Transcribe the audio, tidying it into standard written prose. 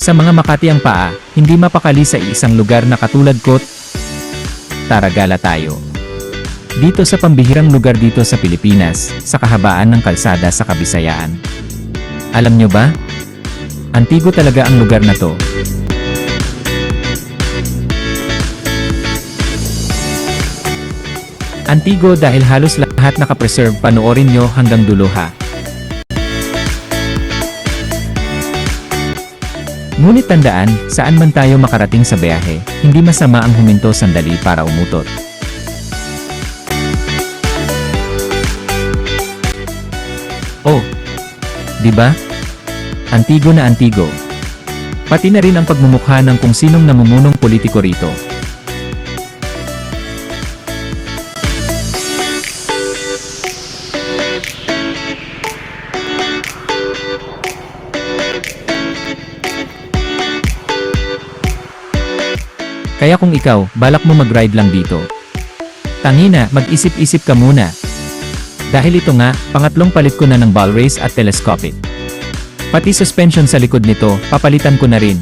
Sa mga Makati ang paa, hindi mapakali sa isang lugar na katulad ko. Tara gala tayo. Dito sa pambihirang lugar dito sa Pilipinas, sa kahabaan ng kalsada sa Kabisayaan. Alam nyo ba? Antigo talaga ang lugar na to. Antigo dahil halos lahat nakapreserve, panoorin nyo hanggang dulo ha. Ngunit tandaan, saan man tayo makarating sa biyahe, hindi masama ang huminto sandali para umutot. Oh, di ba? Antigo na antigo. Pati na rin ang pagmumukha ng kung sinong namumunong politiko rito. Kaya kung ikaw, balak mo mag-ride lang dito. Tangina, mag-isip-isip ka muna. Dahil ito nga, pangatlong palit ko na ng ball race at telescopic. Pati suspension sa likod nito, papalitan ko na rin.